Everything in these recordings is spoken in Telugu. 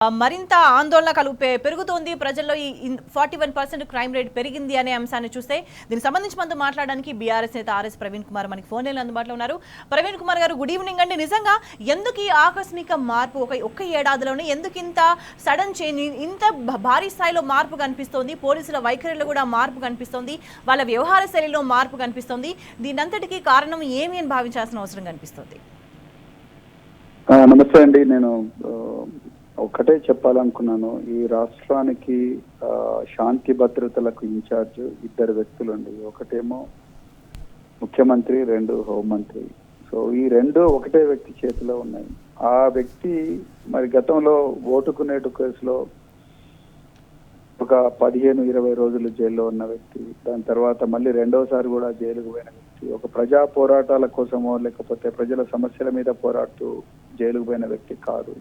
మరింత ఆందోళన పెరుగుతోంది ప్రజల్లో. ఈ 41% క్రైమ్ రేట్ పెరిగింది అనే అంశాన్ని చూస్తే దీనికి సంబంధించి మనతో మాట్లాడడానికి బీఆర్ఎస్ నేత ఆర్ఎస్ ప్రవీణ్ కుమార్ మనకి ఫోన్ లైన్లో అందుబాటులో ఉన్నారు. ప్రవీణ్ కుమార్ గారు, గుడ్ ఈవినింగ్ అండి. నిజంగా ఎందుకు ఈ ఆకస్మిక మార్పు? ఒక్క ఏడాదిలోనే ఎందుకు ఇంత సడన్ చేంజ్, ఇంత భారీ స్థాయిలో మార్పు కనిపిస్తోంది? పోలీసుల వైఖరిలో కూడా మార్పు కనిపిస్తోంది, వాళ్ళ వ్యవహార శైలిలో మార్పు కనిపిస్తోంది. దీనంతటికీ కారణం ఏమి అని భావించాల్సిన అవసరం కనిపిస్తుంది? నమస్తే అండి. నేను ఒక్కటే చెప్పాలనుకున్నాను. ఈ రాష్ట్రానికి శాంతి భద్రతలకు ఇన్ఛార్జ్ ఇద్దరు వ్యక్తులు అండి. ఒకటేమో ముఖ్యమంత్రి, రెండు హోంమంత్రి. సో ఈ రెండు ఒకటే వ్యక్తి చేతిలో ఉన్నాయి. ఆ వ్యక్తి మరి గతంలో ఓటుకునేటు కేసులో ఒక 15-20 రోజులు జైల్లో ఉన్న వ్యక్తి. దాని తర్వాత మళ్ళీ రెండోసారి కూడా జైలుకు పోయిన వ్యక్తి. ఒక ప్రజా పోరాటాల కోసమో లేకపోతే ప్రజల సమస్యల మీద పోరాడుతూ జైలుకు పోయిన వ్యక్తి కాదు.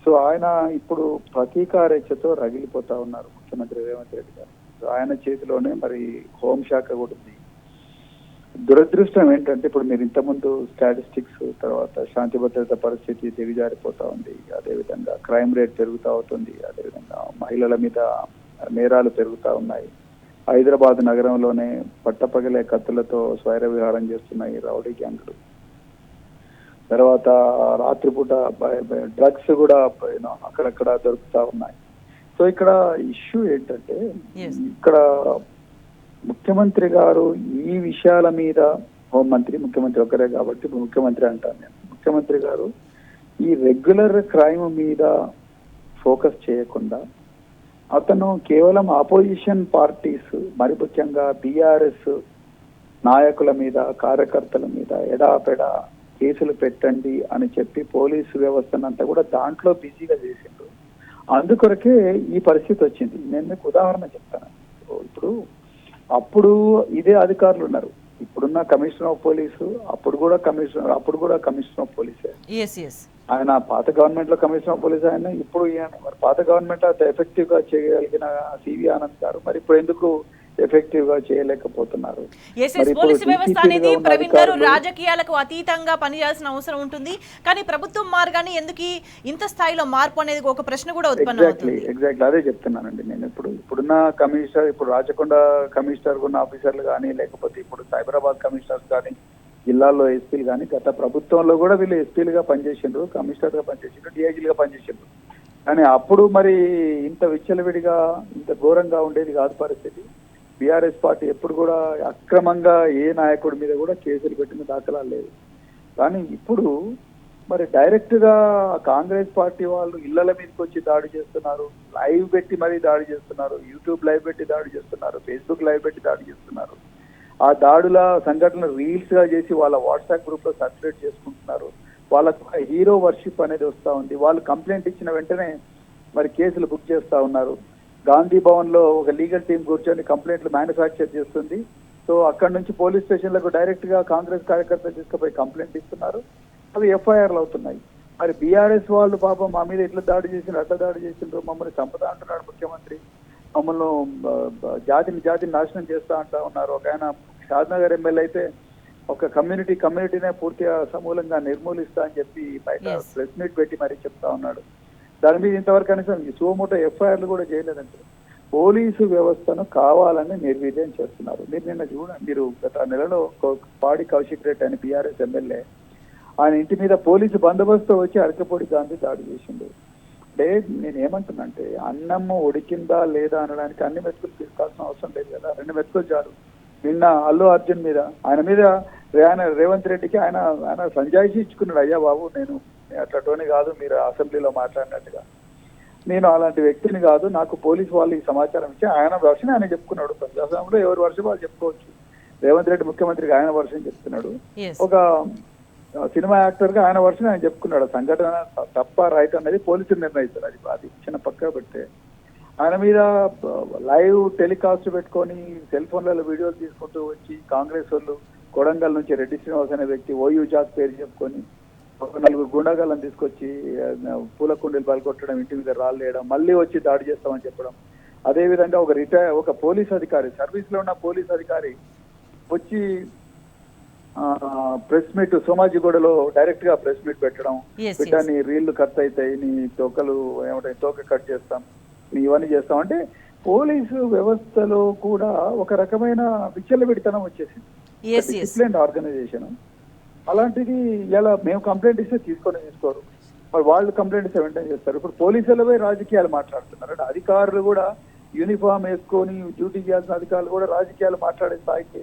సో ఆయన ఇప్పుడు ప్రతీకారేచ్ఛతో రగిలిపోతా ఉన్నారు ముఖ్యమంత్రి రేవంత్ రెడ్డి గారు. ఆయన చేతిలోనే మరి హోంశాఖ కూడా ఉంది. దురదృష్టం ఏంటంటే ఇప్పుడు మీరు ఇంతకుముందు స్టాటిస్టిక్స్, తర్వాత శాంతి భద్రత పరిస్థితి దిగజారిపోతా ఉంది, అదేవిధంగా క్రైమ్ రేట్ పెరుగుతూ అవుతుంది, అదేవిధంగా మహిళల మీద నేరాలు పెరుగుతూ ఉన్నాయి. హైదరాబాద్ నగరంలోనే పట్టపగలే కత్తులతో స్వైర విహారం చేస్తున్నాయి రౌడీ గ్యాంగులు. తర్వాత రాత్రిపూట డ్రగ్స్ కూడా అక్కడక్కడ దొరుకుతా ఉన్నాయి. సో ఇక్కడ ఇష్యూ ఏంటంటే, ఇక్కడ ముఖ్యమంత్రి గారు ఈ విషయాల మీద, హోంమంత్రి ముఖ్యమంత్రి ఒకరే కాబట్టి ముఖ్యమంత్రి అంటాను నేను, ముఖ్యమంత్రి గారు ఈ రెగ్యులర్ క్రైమ్ మీద ఫోకస్ చేయకుండా అతను కేవలం ఆపోజిషన్ పార్టీస్, మరి ముఖ్యంగా బీఆర్ఎస్ నాయకుల మీద, కార్యకర్తల మీద ఎడాపెడా కేసులు పెట్టండి అని చెప్పి పోలీసు వ్యవస్థనంతా కూడా దాంట్లో బిజీగా చేసిండ్రు. అందుకొరకే ఈ పరిస్థితి వచ్చింది. నేను మీకు ఉదాహరణ చెప్తాను. ఇప్పుడు అప్పుడు ఇదే అధికారులు ఉన్నారు. ఇప్పుడున్న కమిషనర్ ఆఫ్ పోలీసు అప్పుడు కూడా కమిషనర్ ఆఫ్ పోలీసే. ఆయన పాత గవర్నమెంట్ లో కమిషనర్ ఆఫ్ పోలీస్ ఆయన, ఇప్పుడు మరి పాత గవర్నమెంట్ అంత ఎఫెక్టివ్ గా చేయగలిగిన సివి ఆనంద్ గారు మరి ఇప్పుడు ఎందుకు ఎఫెక్టివ్ గా చేయలేకపోతున్నారు? పోలీసు వ్యవస్థ అనేది ప్రవీణ్ గారు రాజకీయాలకు అతీతంగా పనిచేయాల్సిన అవసరం ఉంటుంది. కానీ ప్రభుత్వం మార్గాన్ని ఎందుకు ఇంత స్థాయిలో మార్పు అనేది ఒక ప్రశ్న కూడా ఉత్పన్నమవుతుంది. ఎగ్జాక్ట్లీ అదే చెప్తున్నానండి నేను. ఇప్పుడున్న కమిషనర్, ఇప్పుడు రాచకొండ కమిషనర్ ఉన్న ఆఫీసర్లు కానీ, లేకపోతే ఇప్పుడు సైబరాబాద్ కమిషనర్స్ కానీ, జిల్లాల్లో ఎస్పీలు కానీ, గత ప్రభుత్వంలో కూడా వీళ్ళు ఎస్పీలుగా పనిచేసిండ్రు, కమిషనర్ గా పనిచేసిండ్రు, డిఐజీలుగా పనిచేసిండ్రు. కానీ అప్పుడు మరి ఇంత విచ్చలవిడిగా, ఇంత ఘోరంగా ఉండేది కాదు పరిస్థితి. బీఆర్ఎస్ పార్టీ ఎప్పుడు కూడా అక్రమంగా ఏ నాయకుడి మీద కూడా కేసులు పెట్టిన దాఖలాలు లేవు. కానీ ఇప్పుడు మరి డైరెక్ట్ గా కాంగ్రెస్ పార్టీ వాళ్ళు ఇళ్ల మీదకి వచ్చి దాడి చేస్తున్నారు, లైవ్ పెట్టి మరీ దాడి చేస్తున్నారు, యూట్యూబ్ లైవ్ పెట్టి దాడి చేస్తున్నారు, ఫేస్బుక్ లైవ్ పెట్టి దాడి చేస్తున్నారు. ఆ దాడుల సంఘటన రీల్స్ గా చేసి వాళ్ళ వాట్సాప్ గ్రూప్ లో సర్క్యులేట్ చేసుకుంటున్నారు. వాళ్ళకు హీరో వర్షిప్ అనేది వస్తూ ఉంది. వాళ్ళు కంప్లైంట్ ఇచ్చిన వెంటనే మరి కేసులు బుక్ చేస్తా ఉన్నారు. గాంధీ భవన్ లో ఒక లీగల్ టీం కూర్చొని కంప్లైంట్లు మ్యానుఫ్యాక్చర్ చేస్తుంది. సో అక్కడ నుంచి పోలీస్ స్టేషన్లకు డైరెక్ట్ గా కాంగ్రెస్ కార్యకర్తలు తీసుకుపోయి కంప్లైంట్ ఇస్తున్నారు, అవి ఎఫ్ఐఆర్లు అవుతున్నాయి. మరి బీఆర్ఎస్ వాళ్ళు పాపం మా మీద ఇట్లా దాడి చేసిండ్రు, అట్లా దాడి చేసిండ్రు, మమ్మల్ని చంపుతా అంటున్నాడు ముఖ్యమంత్రి, మమ్మల్ని జాతిని నాశనం చేస్తా అంటా ఉన్నారు. ఒక ఆయన షాద్నగర్ ఎమ్మెల్యే అయితే ఒక కమ్యూనిటీనే పూర్తిగా సమూలంగా నిర్మూలిస్తా అని చెప్పి బయట ప్రెస్ మీట్ పెట్టి మరీ చెప్తా ఉన్నాడు. దాని మీద ఇంతవరకు కనీసం సుమోటో ఎఫ్ఐఆర్లు కూడా చేయలేదంటే పోలీసు వ్యవస్థను కావాలని నిర్వీర్యం చేస్తున్నారు. మీరు నిన్న చూడండి, మీరు గత నెలలో పాడి కౌశిక్ రెడ్డి అని బీఆర్ఎస్ ఎమ్మెల్యే, ఆయన ఇంటి మీద పోలీసు బందోబస్తు వచ్చి అరకపొడి గాంధీ దాడి చేసిండు. అంటే నేను ఏమంటున్నా అంటే, అన్నము ఉడికిందా లేదా అనడానికి అన్ని మెతుకులు తీసుకోవాల్సిన అవసరం లేదు కదా, 2 మెతుకులు చాలు. నిన్న అల్లు అర్జున్ మీద, ఆయన మీద రేవంత్ రెడ్డికి ఆయన సంజాయిషి ఇచ్చుకున్నాడు, అయ్యా బాబు నేను అట్లటోని కాదు, మీరు అసెంబ్లీలో మాట్లాడినట్టుగా, నేను అలాంటి వ్యక్తిని కాదు, నాకు పోలీసు వాళ్ళు ఈ సమాచారం ఇచ్చి ఆయన వర్షన్ ఆయన చెప్పుకున్నాడు. ప్రజాస్వామ్యంలో ఎవరి వర్షం వాళ్ళు చెప్పుకోవచ్చు. రేవంత్ రెడ్డి ముఖ్యమంత్రికి ఆయన వర్షం చెప్తున్నాడు, ఒక సినిమా యాక్టర్ గా ఆయన వర్షన్ ఆయన చెప్పుకున్నాడు. సంఘటన తప్ప రైట్ అనేది పోలీసులు నిర్ణయిస్తారు. అది చిన్న పక్క పెడితే ఆయన మీద లైవ్ టెలికాస్ట్ పెట్టుకొని సెల్ ఫోన్లలో వీడియోలు తీసుకుంటూ వచ్చి కాంగ్రెస్ వాళ్ళు కొడంగల్ నుంచి రెడ్డి శ్రీనివాస్ అనే వ్యక్తి ఓయూ జాక్ పేరు చెప్పుకొని ఒక 4 గుండాగాళ్ళని తీసుకొచ్చి పూల కుండీలు పలుకొట్టడం, ఇంటి మీద రాళ్ళు వేయడం, మళ్ళీ వచ్చి దాడి చేస్తామని చెప్పడం. అదేవిధంగా ఒక పోలీస్ అధికారి, సర్వీస్ లో ఉన్న పోలీస్ అధికారి వచ్చి ప్రెస్ మీట్ సోమాజిగూడలో డైరెక్ట్ గా ప్రెస్ మీట్ పెట్టడం, Yes, బిడ్డని రీళ్లు కట్ అవుతాయి, నీ తోకలు ఏమంటాయి తోక కట్ చేస్తాం, నీ ఇవన్నీ చేస్తాం అంటే పోలీసు వ్యవస్థలో కూడా ఒక రకమైన విచ్చలవిడితనం వచ్చేసింది. Yes, yes. డిసిప్లిన్ ఆర్గనైజేషన్ అలాంటిది ఇలా మేము కంప్లైంట్ ఇస్తే తీసుకోరు, మరి వాళ్ళు కంప్లైంట్ ఇస్తే వెంటనే చేస్తారు. ఇప్పుడు పోలీసులపై రాజకీయాలు మాట్లాడుతున్నారు అంటే అధికారులు కూడా యూనిఫామ్ వేసుకొని డ్యూటీ చేయాల్సిన అధికారులు కూడా రాజకీయాలు మాట్లాడే స్థాయికి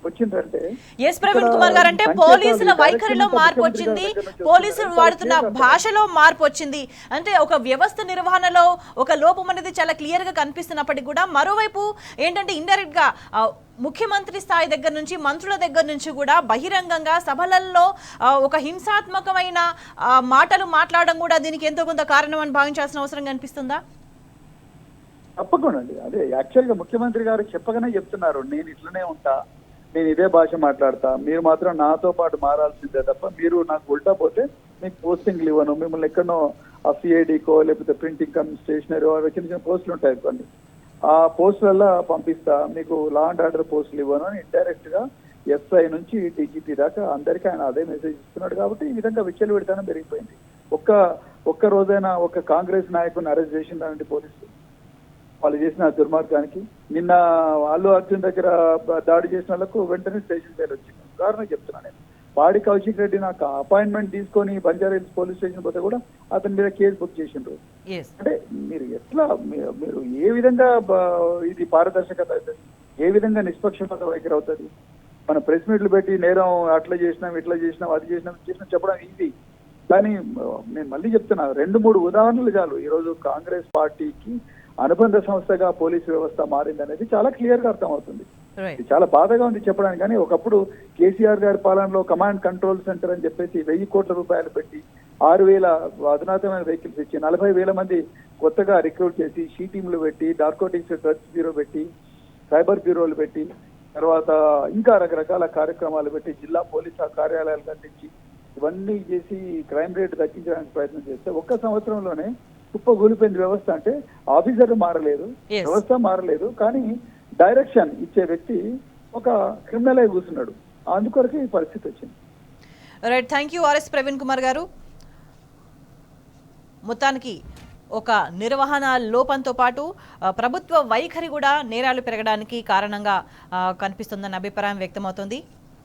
వచ్చిందంటే ఎస్ ప్రవీణ్ కుమార్ గారు, అంటే పోలీసుల వైఖరిలో మార్పు వచ్చింది, పోలీసులు వాడుతున్న భాషలో మార్పు వచ్చింది, అంటే ఒక వ్యవస్థ నిర్వహణలో ఒక లోపం అనేది చాలా క్లియర్ గా కనిపిస్తున్నప్పటికీ కూడా మరోవైపు ఏంటంటే ఇండైరెక్ట్ గా ముఖ్యమంత్రి స్థాయి దగ్గర నుంచి మంత్రుల దగ్గర నుంచి కూడా బహిరంగంగా సభలలో ఒక హింసాత్మకమైన మాటలు మాట్లాడడం కూడా దీనికి ఎంతో కొంత కారణం అని భావించాల్సిన అవసరం కనిపిస్తుందా? తప్పకుండా అండి. అదే యాక్చువల్ గా ముఖ్యమంత్రి గారు చెప్పగానే చెప్తున్నారు, నేను ఇట్లనే ఉంటా, నేను ఇదే భాష మాట్లాడతా, మీరు మాత్రం నాతో పాటు మారాల్సిందే తప్ప మీరు నాకు ఉల్టా పోతే మీకు పోస్టింగ్లు ఇవ్వను, మిమ్మల్ని ఎక్కడనో ఆ సిఐడికో లేకపోతే ప్రింటింగ్ కమ్ స్టేషనరీ చిన్న చిన్న పోస్టులు ఉంటాయి కొన్ని, ఆ పోస్టులలో పంపిస్తా, మీకు లా అండ్ ఆర్డర్ పోస్టులు ఇవ్వను అని ఇండైరెక్ట్ గా ఎస్ఐ నుంచి డీజీపీ దాకా అందరికీ ఆయన అదే మెసేజ్ ఇస్తున్నాడు. కాబట్టి ఈ విధంగా విచ్చలవిడితనం పెరిగిపోయింది. ఒక్క రోజైనా ఒక కాంగ్రెస్ నాయకుని అరెస్ట్ చేసిందండి పోలీసులు వాళ్ళు చేసిన దుర్మార్గానికి. నిన్న అల్లు అర్జున్ దగ్గర దాడి చేసిన వాళ్ళకు వెంటనే స్టేషన్ పేరు వచ్చింది. ఉదాహరణ చెప్తున్నాను నేను, పాడి కౌశిక్ రెడ్డి నాకు అపాయింట్మెంట్ తీసుకొని బంజారాహిల్స్ పోలీస్ స్టేషన్ పోతే కూడా అతని మీద కేసు బుక్ చేసిండ్రు. అంటే మీరు ఎట్లా మీరు ఏ విధంగా ఇది పారదర్శకత అవుతుంది, ఏ విధంగా నిష్పక్షపాత వైఖరి అవుతుంది? మన ప్రెస్ మీట్లు పెట్టి నేరం అట్లా చేసినాం ఇట్లా చేసినాం అది చేసినాం చెప్పడం ఈజీ, కానీ నేను మళ్ళీ చెప్తున్నా 2-3 ఉదాహరణలు చాలు. ఈరోజు కాంగ్రెస్ పార్టీకి అనుబంధ సంస్థగా పోలీసు వ్యవస్థ మారింది అనేది చాలా క్లియర్ గా అర్థమవుతుంది. ఇది చాలా బాధగా ఉంది చెప్పడానికి, కానీ ఒకప్పుడు కేసీఆర్ గారి పాలనలో కమాండ్ కంట్రోల్ సెంటర్ అని చెప్పేసి 1000 కోట్ల రూపాయలు పెట్టి 6000 అధునాతమైన వెహికల్స్ ఇచ్చి 40,000 మంది కొత్తగా రిక్రూట్ చేసి షీ టీంలు పెట్టి నార్కోటిక్స్ డ్రగ్స్ బ్యూరో పెట్టి సైబర్ బ్యూరోలు పెట్టి తర్వాత ఇంకా రకరకాల కార్యక్రమాలు పెట్టి జిల్లా పోలీసు కార్యాలయాలు కట్టించి ఇవన్నీ చేసి క్రైమ్ రేట్ తగ్గించడానికి ప్రయత్నం చేస్తే ఒక్క సంవత్సరంలోనే కుప్పగూలిపోయింది వ్యవస్థ. అంటే ఆఫీసర్ మారలేదు, వ్యవస్థ మారలేదు, కానీ డైరెక్షన్ ఇచ్చే వ్యక్తి ఒక క్రిమినల్ అయి కూర్చున్నాడు. అందుకొరకు ఈ పరిస్థితి వచ్చింది. Right, thank you RS Praveen Kumar గారు. మొత్తానికి ఒక నిర్వహణ లోపంతో పాటు ప్రభుత్వ వైఖరి కూడా నేరాలు పెరగడానికి కారణంగా కనిపిస్తుందన్న అభిప్రాయం వ్యక్తమవుతుంది.